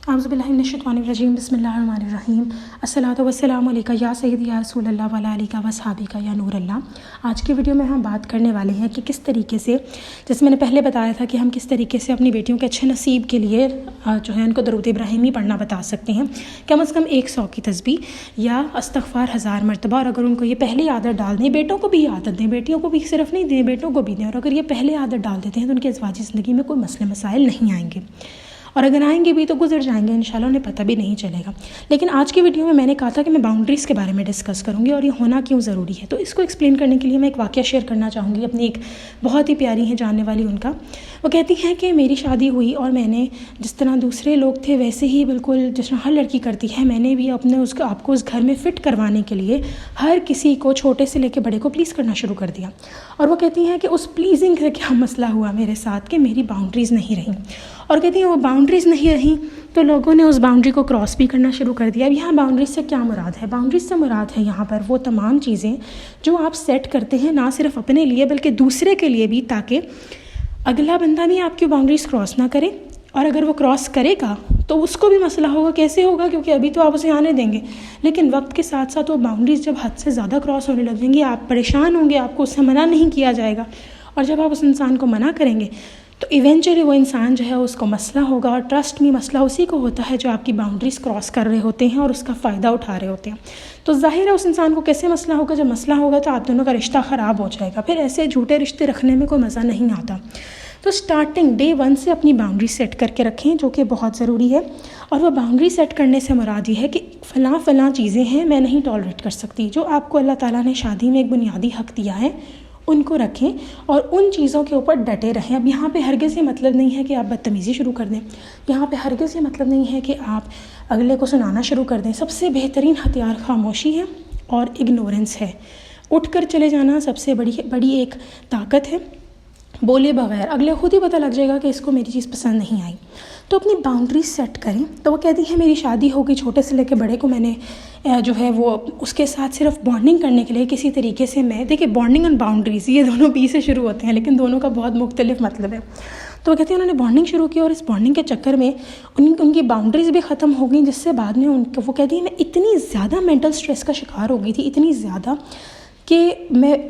اعوذ باللہ من الشیطان الرجیم بسم اللہ الرحمن الرحیم الصلاۃ والسلام علیکہ یا سیدی یا رسول اللہ وعلی آلہ و اصحابہ یا نور اللہ۔ آج کی ویڈیو میں ہم بات کرنے والے ہیں کہ کس طریقے سے، جیسے میں نے پہلے بتایا تھا کہ ہم کس طریقے سے اپنی بیٹیوں کے اچھے نصیب کے لیے جو ہے ان کو درود ابراہیمی پڑھنا بتا سکتے ہیں، کم از کم 100 کی تسبیح یا استغفار 1000 مرتبہ۔ اور اگر ان کو یہ پہلی عادت ڈال دیں، بیٹوں کو بھی عادت دیں، بیٹیوں کو بھی صرف نہیں دیں، بیٹوں کو بھی دیں، اور اگر یہ پہلے عادت ڈال دیتے ہیں تو ان کی ازواجی زندگی میں کوئی مسئلے مسائل نہیں آئیں گے، اور اگر آئیں گے بھی تو گزر جائیں گے انشاءاللہ، انہیں پتہ بھی نہیں چلے گا۔ لیکن آج کی ویڈیو میں نے کہا تھا کہ میں باؤنڈریز کے بارے میں ڈسکس کروں گی اور یہ ہونا کیوں ضروری ہے، تو اس کو ایکسپلین کرنے کے لیے میں ایک واقعہ شیئر کرنا چاہوں گی، اپنی ایک بہت ہی پیاری ہیں جاننے والی ان کا۔ وہ کہتی ہیں کہ میری شادی ہوئی اور میں نے جس طرح دوسرے لوگ تھے ویسے ہی بالکل جس طرح ہر لڑکی کرتی ہے، میں نے بھی اپنے آپ کو اس گھر میں فٹ کروانے کے لیے ہر کسی کو، چھوٹے سے لے کے بڑے کو پلیز کرنا شروع کر دیا۔ اور وہ کہتی ہیں کہ اس پلیزنگ سے کیا مسئلہ ہوا میرے ساتھ کہ میری باؤنڈریز نہیں رہیں، اور کہتی ہیں وہ باؤنڈریز نہیں رہیں تو لوگوں نے اس باؤنڈری کو کراس بھی کرنا شروع کر دیا۔ اب یہاں باؤنڈریز سے کیا مراد ہے؟ باؤنڈریز سے مراد ہے یہاں پر وہ تمام چیزیں جو آپ سیٹ کرتے ہیں، نہ صرف اپنے لیے بلکہ دوسرے کے لیے بھی، تاکہ اگلا بندہ بھی آپ کی باؤنڈریز کراس نہ کرے، اور اگر وہ کراس کرے گا تو اس کو بھی مسئلہ ہوگا۔ کیسے ہوگا؟ کیونکہ ابھی تو آپ اسے آنے دیں گے، لیکن وقت کے ساتھ ساتھ وہ باؤنڈریز جب حد سے زیادہ کراس ہونے لگ جائیں گی، آپ پریشان ہوں گے، آپ کو اس سے منع نہیں کیا جائے گا، اور جب آپ اس انسان کو منع کریں گے تو ایونچولی وہ انسان جو ہے اس کو مسئلہ ہوگا، اور ٹرسٹ میں مسئلہ اسی کو ہوتا ہے جو آپ کی باؤنڈریز کراس کر رہے ہوتے ہیں اور اس کا فائدہ اٹھا رہے ہوتے ہیں۔ تو ظاہر ہے اس انسان کو کیسے مسئلہ ہوگا؟ جب مسئلہ ہوگا تو آپ دونوں کا رشتہ خراب ہو جائے گا، پھر ایسے جھوٹے رشتے رکھنے میں کوئی مزہ نہیں آتا۔ تو سٹارٹنگ ڈے 1 سے اپنی باؤنڈری سیٹ کر کے رکھیں، جو کہ بہت ضروری ہے۔ اور وہ باؤنڈری سیٹ کرنے سے مراد یہ ہے کہ فلاں چیزیں ہیں میں نہیں ٹالریٹ کر سکتی، جو آپ کو اللہ تعالیٰ نے شادی میں ایک بنیادی حق دیا ہے ان کو رکھیں اور ان چیزوں کے اوپر ڈٹے رہیں۔ اب یہاں پہ ہرگز یہ مطلب نہیں ہے کہ آپ بدتمیزی شروع کر دیں، یہاں پہ ہرگز یہ مطلب نہیں ہے کہ آپ اگلے کو سنانا شروع کر دیں۔ سب سے بہترین ہتھیار خاموشی ہے اور اگنورنس ہے۔ اٹھ کر چلے جانا سب سے بڑی ایک طاقت ہے، بولے بغیر۔ اگلے خود ہی پتہ لگ جائے گا کہ اس کو میری چیز پسند نہیں آئی۔ تو اپنی باؤنڈریز سیٹ کریں۔ تو وہ کہتی ہیں میری شادی ہوگی، چھوٹے سے لے کے بڑے کو میں نے جو ہے وہ اس کے ساتھ صرف بانڈنگ کرنے کے لیے کسی طریقے سے میں، دیکھیں بانڈنگ اینڈ باؤنڈریز یہ دونوں بی سے شروع ہوتے ہیں، لیکن دونوں کا بہت مختلف مطلب ہے۔ تو وہ کہتے ہیں انہوں نے بانڈنگ شروع کی، اور اس بانڈنگ کے چکر میں ان کی باؤنڈریز بھی ختم ہو گئیں، جس سے بعد میں وہ کہتی ہیں میں اتنی زیادہ مینٹل سٹریس کا شکار ہو گئی تھی، اتنی زیادہ کہ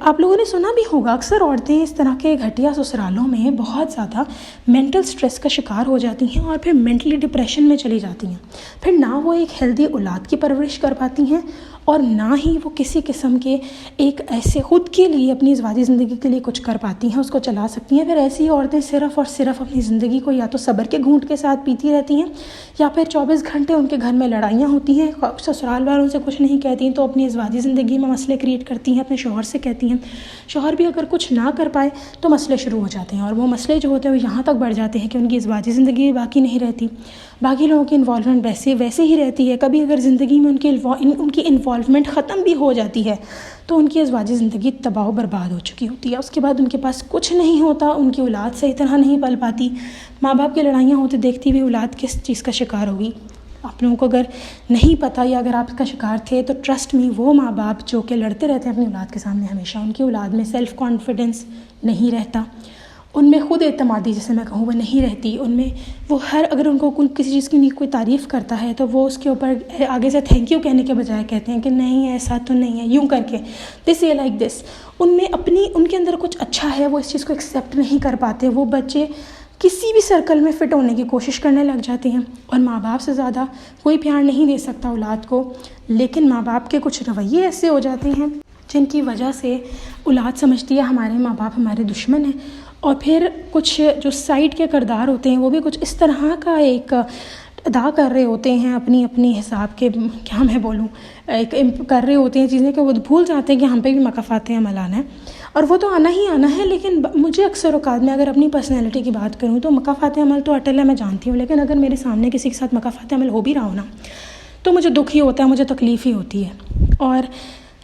آپ لوگوں نے سنا بھی ہوگا اکثر عورتیں اس طرح کے گھٹیا سسرالوں میں بہت زیادہ مینٹل سٹریس کا شکار ہو جاتی ہیں اور پھر مینٹلی ڈپریشن میں چلی جاتی ہیں، پھر نہ وہ ایک ہیلدی اولاد کی پرورش کر پاتی ہیں اور نہ ہی وہ کسی قسم کے ایک ایسے خود کے لیے اپنی ازواجی زندگی کے لیے کچھ کر پاتی ہیں، اس کو چلا سکتی ہیں۔ پھر ایسی عورتیں صرف اور صرف اپنی زندگی کو یا تو صبر کے گھونٹ کے ساتھ پیتی رہتی ہیں، یا پھر 24 گھنٹے ان کے گھر میں لڑائیاں ہوتی ہیں، سسرال والوں سے کچھ نہیں کہتی ہیں تو اپنی ازواجی زندگی میں مسئلے کریٹ کرتی ہیں، اپنے شوہر سے کہتی ہیں، شوہر بھی اگر کچھ نہ کر پائے تو مسئلے شروع ہو جاتے ہیں، اور وہ مسئلے جو ہوتے ہیں وہ یہاں تک بڑھ جاتے ہیں کہ ان کی ازواجی زندگی بھی باقی نہیں رہتی، باقی لوگوں کی انوالومنٹ ویسے ہی رہتی ہے۔ کبھی اگر زندگی میں ان کی انوالومنٹ ختم بھی ہو جاتی ہے تو ان کی ازواجی زندگی تباہ و برباد ہو چکی ہوتی ہے، اس کے بعد ان کے پاس کچھ نہیں ہوتا، ان کی اولاد صحیح طرح نہیں پل پاتی، ماں باپ کی لڑائیاں ہوتی دیکھتی ہوئی اولاد کس چیز کا شکار ہوگی۔ آپ لوگوں کو اگر نہیں پتہ یا اگر آپ اس کا شکار تھے تو ٹرسٹ میں وہ ماں باپ جو کہ لڑتے رہتے ہیں اپنی اولاد کے سامنے، ہمیشہ ان کی اولاد میں سیلف کانفیڈنس نہیں رہتا، ان میں خود اعتمادی جسے میں کہوں وہ نہیں رہتی، ان میں وہ اگر ان کو کسی چیز کی کوئی تعریف کرتا ہے تو وہ اس کے اوپر آگے سے تھینک یو کہنے کے بجائے کہتے ہیں کہ نہیں ایسا تو نہیں ہے، یوں کر کے دس اے لائک دس۔ ان کے اندر کچھ اچھا ہے، وہ اس چیز کو ایکسیپٹ نہیں کر پاتے۔ وہ بچے کسی بھی سرکل میں فٹ ہونے کی کوشش کرنے لگ جاتے ہیں، اور ماں باپ سے زیادہ کوئی پیار نہیں دے سکتا اولاد کو، لیکن ماں باپ کے کچھ رویے ایسے ہو جاتے ہیں جن کی وجہ سے اولاد سمجھتی ہے ہمارے ماں باپ ہمارے دشمن ہیں، اور پھر کچھ جو سائڈ کے کردار ہوتے ہیں وہ بھی کچھ اس طرح کا ایک ادا کر رہے ہوتے ہیں، اپنی حساب کے کیا میں بولوں ایک کر رہے ہوتے ہیں چیزیں کہ وہ بھول جاتے ہیں کہ ہم پہ بھی مکافات عمل آنا ہے، اور وہ تو آنا ہی آنا ہے۔ لیکن مجھے اکثر اوقات میں اگر اپنی پرسنالٹی کی بات کروں تو مکافات عمل تو اٹل ہے، میں جانتی ہوں، لیکن اگر میرے سامنے کسی کے ساتھ مکافات عمل ہو بھی رہا ہو نا تو مجھے دکھ ہی ہوتا ہے، مجھے تکلیف ہی ہوتی ہے،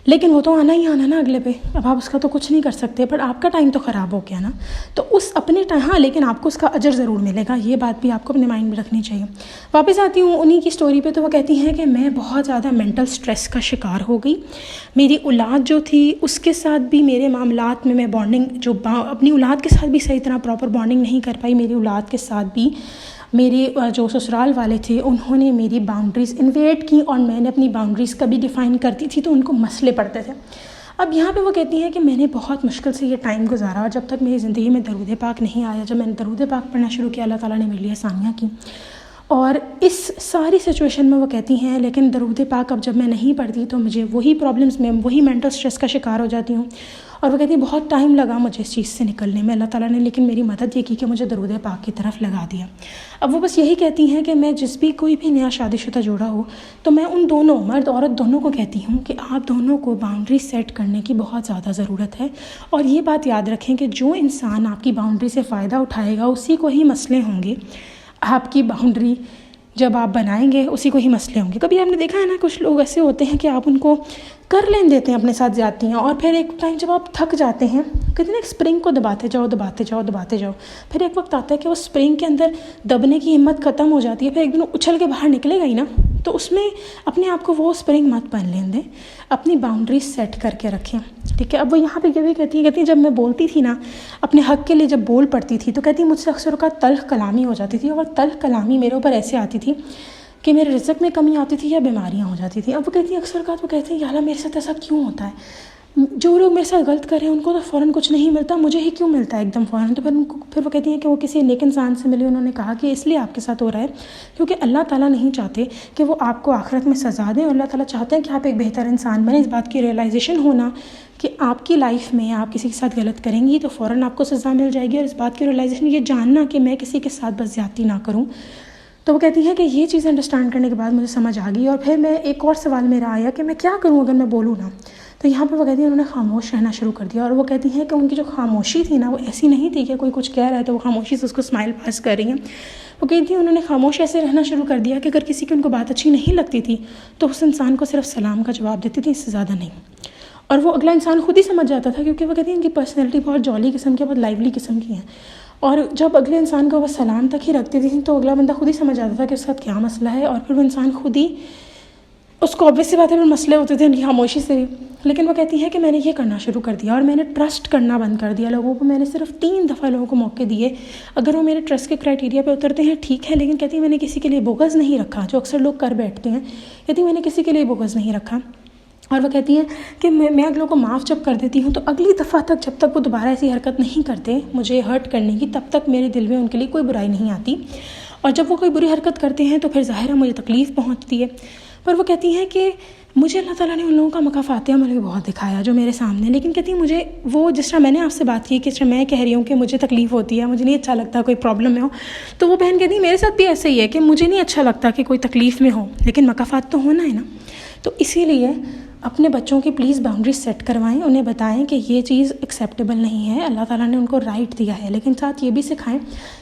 لیکن وہ تو آنا ہی آنا نا اگلے پہ، اب آپ اس کا تو کچھ نہیں کر سکتے، پر آپ کا ٹائم تو خراب ہو گیا نا، تو اس اپنے ٹائم ہاں، لیکن آپ کو اس کا اجر ضرور ملے گا، یہ بات بھی آپ کو اپنے مائنڈ میں رکھنی چاہیے۔ واپس آتی ہوں انہی کی سٹوری پہ، تو وہ کہتی ہیں کہ میں بہت زیادہ مینٹل سٹریس کا شکار ہو گئی، میری اولاد جو تھی اس کے ساتھ بھی میرے معاملات میں بانڈنگ اپنی اولاد کے ساتھ بھی صحیح طرح پراپر بانڈنگ نہیں کر پائی، میری اولاد کے ساتھ بھی میرے جو سسرال والے تھے انہوں نے میری باؤنڈریز انویٹ کی اور میں نے اپنی باؤنڈریز کبھی ڈیفائن کرتی تھی تو ان کو مسئلے پڑتے تھے. اب یہاں پہ وہ کہتی ہیں کہ میں نے بہت مشکل سے یہ ٹائم گزارا اور جب تک میری زندگی میں درود پاک نہیں آیا, جب میں نے درود پاک پڑھنا شروع کیا اللہ تعالیٰ نے میرے لیے آسانیاں کی. اور اس ساری سچویشن میں وہ کہتی ہیں لیکن درود پاک اب جب میں نہیں پڑھتی تو مجھے وہی پرابلمس میں وہی مینٹل اسٹریس کا شکار ہو جاتی ہوں. اور وہ کہتی ہیں بہت ٹائم لگا مجھے اس چیز سے نکلنے میں, اللہ تعالیٰ نے لیکن میری مدد یہ کی کہ مجھے درود پاک کی طرف لگا دیا. اب وہ بس یہی کہتی ہیں کہ میں جس بھی کوئی بھی نیا شادی شدہ جوڑا ہو تو میں ان دونوں مرد عورت دونوں کو کہتی ہوں کہ آپ دونوں کو باؤنڈری سیٹ کرنے کی بہت زیادہ ضرورت ہے. اور یہ بات یاد رکھیں کہ جو انسان آپ کی باؤنڈری سے فائدہ اٹھائے گا اسی کو ہی مسئلے ہوں گے. آپ کی باؤنڈری جب آپ بنائیں گے اسی کو ہی مسئلے ہوں گے. کبھی آپ نے دیکھا ہے نا کچھ لوگ ایسے ہوتے ہیں کہ آپ ان کو کر لین دیتے ہیں اپنے ساتھ زیادتیاں اور پھر ایک ٹائم جب آپ تھک جاتے ہیں کہتے ہیں ایک اسپرنگ کو دباتے جاؤ پھر ایک وقت آتا ہے کہ وہ اسپرنگ کے اندر دبنے کی ہمت ختم ہو جاتی ہے, پھر ایک دن اچھل کے باہر نکلے گا ہی نا. تو اس میں اپنے آپ کو وہ اسپرنگ مت بن لین دیں, اپنی باؤنڈری سیٹ کر کے رکھیں. ٹھیک ہے. اب وہ یہاں پہ یہ بھی کہتی ہیں جب میں بولتی تھی نا اپنے حق کے لیے جب بول پڑتی تھی تو کہتی مجھ سے اکثر اوقات تلخ کلامی ہو جاتی تھی, اور تلخ کلامی میرے اوپر ایسے آتی تھی کہ میرے رزق میں کمی آتی تھی یا بیماریاں ہو جاتی تھیں. اب وہ کہتی ہیں اکثر اوقات وہ کہتے ہیں یا اللہ میرے ساتھ ایسا کیوں ہوتا ہے, جو لوگ میرے ساتھ غلط کر رہے ہیں ان کو تو فوراً کچھ نہیں ملتا, مجھے ہی کیوں ملتا ہے ایک دم فوراً. تو پھر وہ کہتی ہیں کہ وہ کسی نیک انسان سے ملی, انہوں نے کہا کہ اس لیے آپ کے ساتھ ہو رہا ہے کیونکہ اللہ تعالیٰ نہیں چاہتے کہ وہ آپ کو آخرت میں سزا دیں, اور اللہ تعالیٰ چاہتے ہیں کہ آپ ایک بہتر انسان بنیں. اس بات کی ریئلائزیشن ہونا کہ آپ کی لائف میں آپ کسی کے ساتھ غلط کریں گی تو فوراً آپ کو سزا مل جائے گی, اور اس بات کی ریئلائزیشن یہ جاننا کہ میں کسی کے ساتھ بس زیادتی نہ کروں. تو وہ کہتی ہیں کہ یہ چیزیں انڈرسٹینڈ کرنے کے بعد مجھے سمجھ آ گئی. اور پھر میں ایک اور سوال میرا آیا کہ میں کیا کروں اگر میں بولوں نا. تو یہاں پہ وہ کہتی ہیں انہوں نے خاموش رہنا شروع کر دیا, اور وہ کہتی ہیں کہ ان کی جو خاموشی تھی نا وہ ایسی نہیں تھی کہ کوئی کچھ کہہ رہا ہے تو وہ خاموشی سے اس کو اسمائل پاس کر رہی ہیں. وہ کہتی ہیں انہوں نے خاموش ایسے رہنا شروع کر دیا کہ اگر کسی کی ان کو بات اچھی نہیں لگتی تھی تو اس انسان کو صرف سلام کا جواب دیتی تھی, اس سے زیادہ نہیں. اور وہ اگلا انسان خود ہی سمجھ جاتا تھا کیونکہ وہ کہتی ہیں ان کی پرسنالٹی بہت جالی قسم کی, بہت لائیولی قسم کی ہیں. اور جب اگلے انسان کو وہ سلام تک ہی رکھتی تھی تو اگلا بندہ خود ہی سمجھ جاتا تھا کہ اس کے ساتھ کیا مسئلہ ہے, اور پھر وہ انسان خود ہی اس کو obvious سی بات ہے پھر مسئلے ہوتے تھے ان کی خاموشی سے بھی. لیکن وہ کہتی ہے کہ میں نے یہ کرنا شروع کر دیا اور میں نے ٹرسٹ کرنا بند کر دیا لوگوں کو. میں نے صرف 3 دفعہ لوگوں کو موقع دیے, اگر وہ میرے ٹرسٹ کے کرائٹیریا پہ اترتے ہیں ٹھیک ہے, لیکن کہتی ہے میں نے کسی کے لیے بغض نہیں رکھا, جو اکثر لوگ کر بیٹھتے ہیں. کہتی میں نے کسی کے لیے بغض نہیں رکھا. اور وہ کہتی ہیں کہ میں اگلوں کو معاف جب کر دیتی ہوں تو اگلی دفعہ تک جب تک وہ دوبارہ ایسی حرکت نہیں کرتے مجھے ہرٹ کرنے کی, تب تک میرے دل میں ان کے لیے کوئی برائی نہیں آتی. اور جب وہ کوئی بری حرکت کرتے ہیں تو پھر ظاہر ہے مجھے تکلیف پہنچتی ہے. پر وہ کہتی ہیں کہ مجھے اللہ تعالیٰ نے ان لوگوں کا مکافات عمل بہت دکھایا جو میرے سامنے, لیکن کہتی ہیں مجھے وہ جس طرح میں نے آپ سے بات کی کہ جس طرح میں کہہ رہی ہوں کہ مجھے تکلیف ہوتی ہے, مجھے نہیں اچھا لگتا کوئی پرابلم میں ہو, تو وہ بہن کہتی ہے میرے ساتھ بھی ایسا ہی ہے کہ مجھے نہیں اچھا لگتا کہ کوئی تکلیف میں ہو, لیکن مکافات تو ہونا ہے نا. تو اسی لیے اپنے بچوں کی پلیز باؤنڈری سیٹ کروائیں, انہیں بتائیں کہ یہ چیز ایکسیپٹیبل نہیں ہے, اللہ تعالیٰ نے ان کو رائٹ دیا ہے, لیکن ساتھ یہ بھی سکھائیں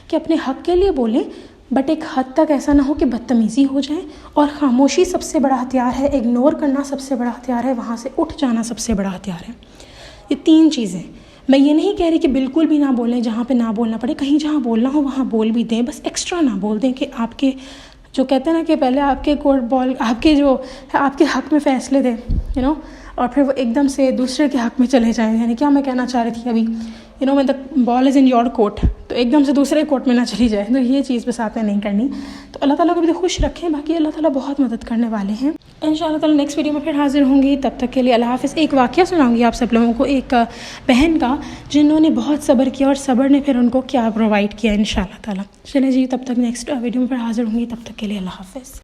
کہ اپنے حق کے لیے بولیں, بٹ ایک حد تک ایسا نہ ہو کہ بدتمیزی ہو جائے. اور خاموشی سب سے بڑا ہتھیار ہے, اگنور کرنا سب سے بڑا ہتھیار ہے, وہاں سے اٹھ جانا سب سے بڑا ہتھیار ہے. یہ 3 چیزیں. میں یہ نہیں کہہ رہی کہ بالکل بھی نہ بولیں, جہاں پہ نہ بولنا پڑے کہیں جہاں بولنا ہو وہاں بول بھی دیں, بس ایکسٹرا نہ بول دیں کہ آپ کے جو کہتے ہیں نا کہ پہلے آپ کے کورٹ بال آپ کے جو آپ کے حق میں فیصلے دیں اور پھر وہ ایک دم سے دوسرے کے حق میں چلے جائیں. یعنی کیا میں کہنا چاہ رہی تھی ابھی when the ball is in your court, تو ایک دم سے دوسرے کورٹ میں نہ چلی جائے. تو یہ چیز بس آپ نے نہیں کرنی. تو اللہ تعالیٰ کو بھی خوش رکھیں, باقی اللہ تعالیٰ بہت مدد کرنے والے ہیں. ان شاء اللہ تعالیٰ نیکسٹ ویڈیو میں پھر حاضر ہوں گی, تب تک کے لیے اللہ حافظ. ایک واقعہ سناؤں گی آپ سب لوگوں کو, ایک بہن کا جنہوں نے بہت صبر کیا اور صبر نے پھر ان کو کیا پرووائڈ کیا ان شاء اللہ تعالیٰ. چلیں جی, تب تک نیکسٹ ویڈیو میں پھر حاضر ہوں گی, تب تک کے لیے اللہ حافظ.